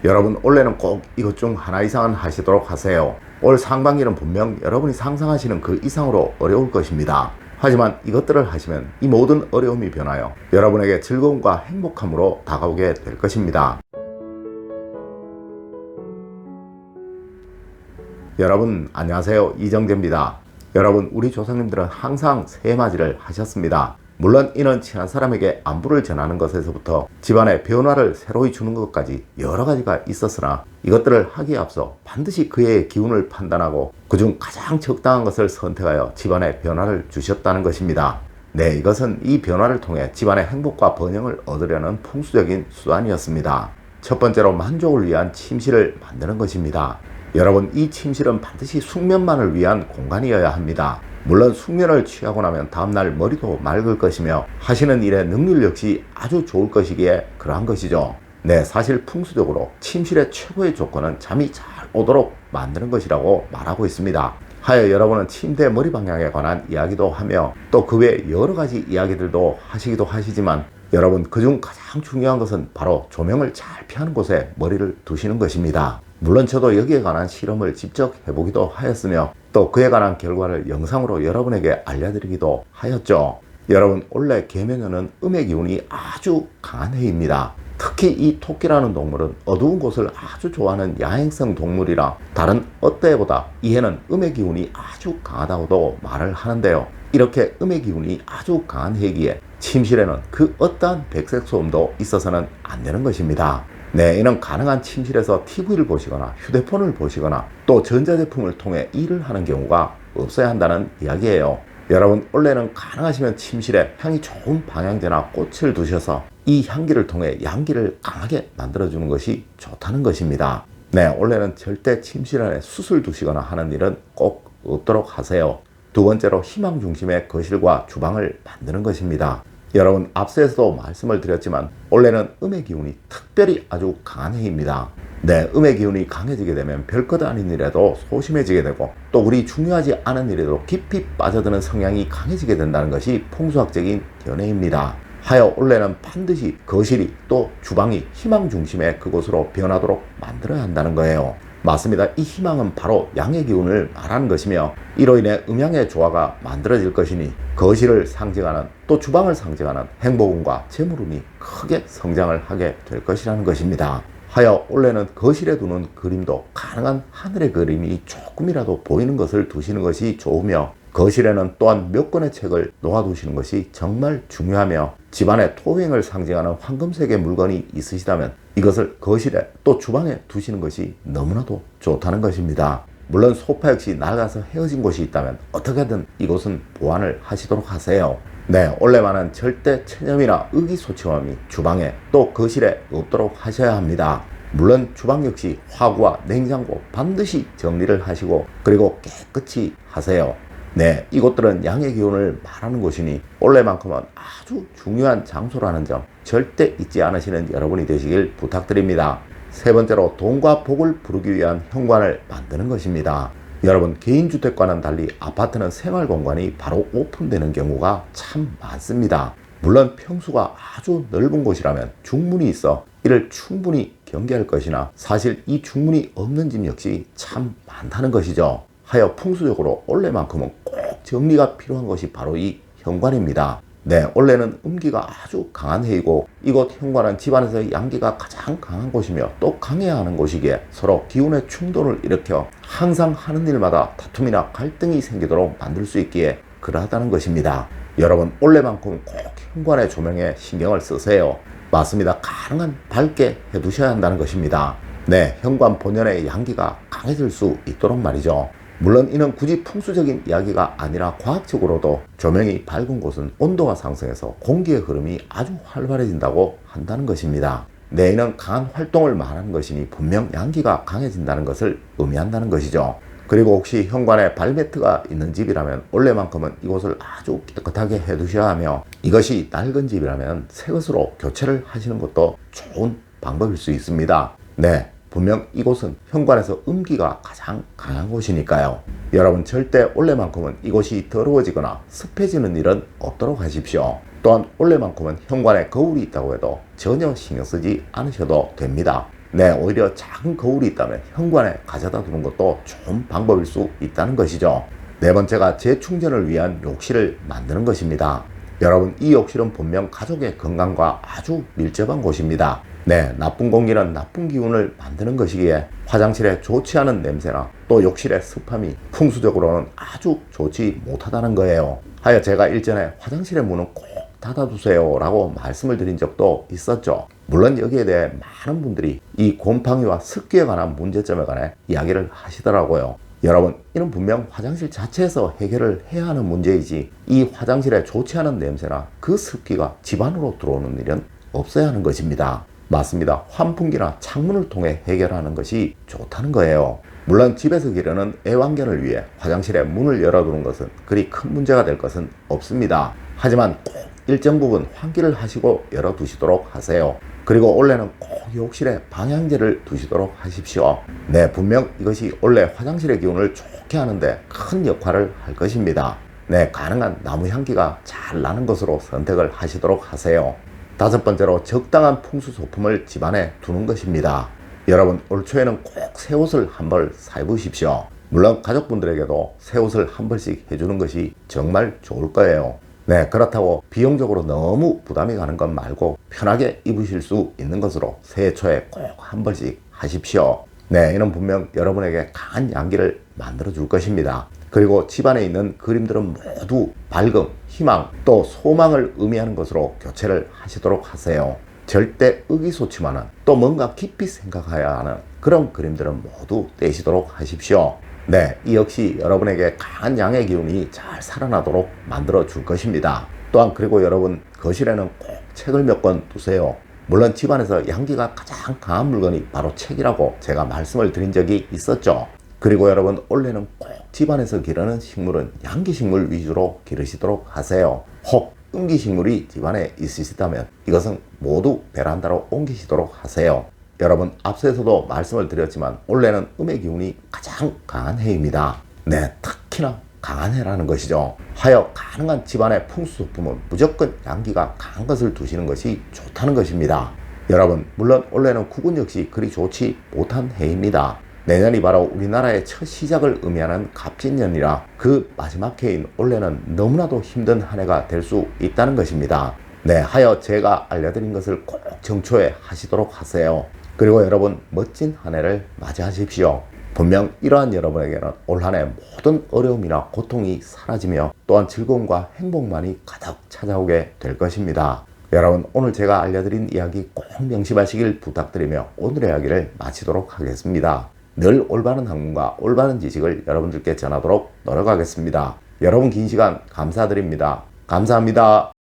여러분 올해는 꼭 이것 중 하나 이상은 하시도록 하세요. 올 상반기는 분명 여러분이 상상하시는 그 이상으로 어려울 것입니다. 하지만 이것들을 하시면 이 모든 어려움이 변하여 여러분에게 즐거움과 행복함으로 다가오게 될 것입니다. 여러분 안녕하세요, 이정재입니다. 여러분, 우리 조상님들은 항상 새해맞이를 하셨습니다. 물론 이는 친한 사람에게 안부를 전하는 것에서부터 집안에 변화를 새로이 주는 것까지 여러 가지가 있었으나, 이것들을 하기에 앞서 반드시 그의 기운을 판단하고 그중 가장 적당한 것을 선택하여 집안에 변화를 주셨다는 것입니다. 네, 이것은 이 변화를 통해 집안의 행복과 번영을 얻으려는 풍수적인 수단이었습니다. 첫 번째로 만족을 위한 침실을 만드는 것입니다. 여러분, 이 침실은 반드시 숙면만을 위한 공간이어야 합니다. 물론 숙면을 취하고 나면 다음날 머리도 맑을 것이며 하시는 일의 능률 역시 아주 좋을 것이기에 그러한 것이죠. 네, 사실 풍수적으로 침실의 최고의 조건은 잠이 잘 오도록 만드는 것이라고 말하고 있습니다. 하여 여러분은 침대 머리 방향에 관한 이야기도 하며 또 그 외 여러 가지 이야기들도 하시기도 하시지만, 여러분, 그중 가장 중요한 것은 바로 조명을 잘 피하는 곳에 머리를 두시는 것입니다. 물론 저도 여기에 관한 실험을 직접 해보기도 하였으며 또 그에 관한 결과를 영상으로 여러분에게 알려드리기도 하였죠. 여러분, 원래 계명에는 음의 기운이 아주 강한 해입니다. 특히 이 토끼라는 동물은 어두운 곳을 아주 좋아하는 야행성 동물이라 다른 어떤 해보다 이 해는 음의 기운이 아주 강하다고도 말을 하는데요. 이렇게 음의 기운이 아주 강한 해기에 침실에는 그 어떠한 백색 소음도 있어서는 안 되는 것입니다. 네, 이는 가능한 침실에서 TV를 보시거나 휴대폰을 보시거나 또 전자제품을 통해 일을 하는 경우가 없어야 한다는 이야기예요. 여러분, 원래는 가능하시면 침실에 향이 좋은 방향제나 꽃을 두셔서 이 향기를 통해 양기를 강하게 만들어주는 것이 좋다는 것입니다. 네, 원래는 절대 침실 안에 숯을 두시거나 하는 일은 꼭 없도록 하세요. 두 번째로 희망 중심의 거실과 주방을 만드는 것입니다. 여러분, 앞서에서도 말씀을 드렸지만 원래는 음의 기운이 특별히 아주 강한 해입니다. 네, 음의 기운이 강해지게 되면 별것 아닌 일에도 소심해지게 되고 또 우리 중요하지 않은 일에도 깊이 빠져드는 성향이 강해지게 된다는 것이 풍수학적인 견해입니다. 하여 원래는 반드시 거실이 또 주방이 희망 중심의 그곳으로 변하도록 만들어야 한다는 거예요. 맞습니다. 이 희망은 바로 양의 기운을 말하는 것이며 이로 인해 음양의 조화가 만들어질 것이니 거실을 상징하는 또 주방을 상징하는 행복운과 재물운이 크게 성장을 하게 될 것이라는 것입니다. 하여 원래는 거실에 두는 그림도 가능한 하늘의 그림이 조금이라도 보이는 것을 두시는 것이 좋으며, 거실에는 또한 몇 권의 책을 놓아두시는 것이 정말 중요하며, 집안의 토행을 상징하는 황금색의 물건이 있으시다면 이것을 거실에 또 주방에 두시는 것이 너무나도 좋다는 것입니다. 물론 소파 역시 낡아서 헤어진 곳이 있다면 어떻게든 이곳은 보완을 하시도록 하세요. 네, 원래만은 절대 체념이나 의기소침함이 주방에 또 거실에 없도록 하셔야 합니다. 물론 주방 역시 화구와 냉장고 반드시 정리를 하시고 그리고 깨끗이 하세요. 네, 이곳들은 양의 기운을 말하는 곳이니 원래만큼은 아주 중요한 장소라는 점 절대 잊지 않으시는 여러분이 되시길 부탁드립니다. 세 번째로 돈과 복을 부르기 위한 현관을 만드는 것입니다. 여러분, 개인주택과는 달리 아파트는 생활공간이 바로 오픈되는 경우가 참 많습니다. 물론 평수가 아주 넓은 곳이라면 중문이 있어 이를 충분히 경계할 것이나 사실 이 중문이 없는 집 역시 참 많다는 것이죠. 하여 풍수적으로 원래만큼은 꼭 정리가 필요한 것이 바로 이 현관입니다. 네, 원래는 음기가 아주 강한 해이고 이곳 현관은 집안에서 양기가 가장 강한 곳이며 또 강해야 하는 곳이기에 서로 기운의 충돌을 일으켜 항상 하는 일마다 다툼이나 갈등이 생기도록 만들 수 있기에 그러하다는 것입니다. 여러분, 원래만큼 꼭 현관의 조명에 신경을 쓰세요. 맞습니다. 가능한 밝게 해두셔야 한다는 것입니다. 네, 현관 본연의 양기가 강해질 수 있도록 말이죠. 물론 이는 굳이 풍수적인 이야기가 아니라 과학적으로도 조명이 밝은 곳은 온도가 상승해서 공기의 흐름이 아주 활발해진다고 한다는 것입니다. 네, 이는 강한 활동을 말하는 것이니 분명 양기가 강해진다는 것을 의미한다는 것이죠. 그리고 혹시 현관에 발매트가 있는 집이라면 원래만큼은 이곳을 아주 깨끗하게 해두셔야 하며, 이것이 낡은 집이라면 새 것으로 교체를 하시는 것도 좋은 방법일 수 있습니다. 네, 분명 이곳은 현관에서 음기가 가장 강한 곳이니까요. 여러분, 절대 원래만큼은 이곳이 더러워지거나 습해지는 일은 없도록 하십시오. 또한 원래만큼은 현관에 거울이 있다고 해도 전혀 신경 쓰지 않으셔도 됩니다. 네, 오히려 작은 거울이 있다면 현관에 가져다 두는 것도 좋은 방법일 수 있다는 것이죠. 네 번째가 재충전을 위한 욕실을 만드는 것입니다. 여러분, 이 욕실은 분명 가족의 건강과 아주 밀접한 곳입니다. 네, 나쁜 공기는 나쁜 기운을 만드는 것이기에 화장실에 좋지 않은 냄새나 또 욕실의 습함이 풍수적으로는 아주 좋지 못하다는 거예요. 하여 제가 일전에 화장실의 문은 꼭 닫아두세요 라고 말씀을 드린 적도 있었죠. 물론 여기에 대해 많은 분들이 이 곰팡이와 습기에 관한 문제점에 관해 이야기를 하시더라고요. 여러분, 이는 분명 화장실 자체에서 해결을 해야 하는 문제이지 이 화장실에 좋지 않은 냄새나 그 습기가 집 안으로 들어오는 일은 없어야 하는 것입니다. 맞습니다. 환풍기나 창문을 통해 해결하는 것이 좋다는 거예요. 물론 집에서 기르는 애완견을 위해 화장실에 문을 열어두는 것은 그리 큰 문제가 될 것은 없습니다. 하지만 꼭 일정 부분 환기를 하시고 열어두시도록 하세요. 그리고 원래는 꼭 욕실에 방향제를 두시도록 하십시오. 네, 분명 이것이 원래 화장실의 기운을 좋게 하는데 큰 역할을 할 것입니다. 네, 가능한 나무 향기가 잘 나는 것으로 선택을 하시도록 하세요. 다섯 번째로 적당한 풍수 소품을 집안에 두는 것입니다. 여러분, 올 초에는 꼭 새 옷을 한 벌 사 입으십시오. 물론 가족분들에게도 새 옷을 한 벌씩 해주는 것이 정말 좋을 거예요. 네, 그렇다고 비용적으로 너무 부담이 가는 것 말고 편하게 입으실 수 있는 것으로 새해 초에 꼭 한 벌씩 하십시오. 네, 이는 분명 여러분에게 강한 양기를 만들어 줄 것입니다. 그리고 집안에 있는 그림들은 모두 밝음, 희망, 또 소망을 의미하는 것으로 교체를 하시도록 하세요. 절대 의기소침하는, 또 뭔가 깊이 생각해야 하는 그런 그림들은 모두 떼시도록 하십시오. 네, 이 역시 여러분에게 강한 양의 기운이 잘 살아나도록 만들어 줄 것입니다. 또한 그리고 여러분, 거실에는 꼭 책을 몇 권 두세요. 물론 집안에서 양기가 가장 강한 물건이 바로 책이라고 제가 말씀을 드린 적이 있었죠. 그리고 여러분, 원래는 꼭 집안에서 기르는 식물은 양기식물 위주로 기르시도록 하세요. 혹 음기식물이 집안에 있으시다면 이것은 모두 베란다로 옮기시도록 하세요. 여러분, 앞서서도 말씀을 드렸지만 원래는 음의 기운이 가장 강한 해입니다. 네, 특히나 강한 해라는 것이죠. 하여 가능한 집안의 풍수소품은 무조건 양기가 강한 것을 두시는 것이 좋다는 것입니다. 여러분, 물론 원래는 국운 역시 그리 좋지 못한 해입니다. 내년이 바로 우리나라의 첫 시작을 의미하는 갑진년이라 그 마지막 해인 올해는 너무나도 힘든 한 해가 될 수 있다는 것입니다. 네, 하여 제가 알려드린 것을 꼭 정초에 하시도록 하세요. 그리고 여러분, 멋진 한 해를 맞이하십시오. 분명 이러한 여러분에게는 올 한 해 모든 어려움이나 고통이 사라지며 또한 즐거움과 행복만이 가득 찾아오게 될 것입니다. 여러분, 오늘 제가 알려드린 이야기 꼭 명심하시길 부탁드리며 오늘의 이야기를 마치도록 하겠습니다. 늘 올바른 학문과 올바른 지식을 여러분들께 전하도록 노력하겠습니다. 여러분, 긴 시간 감사드립니다. 감사합니다.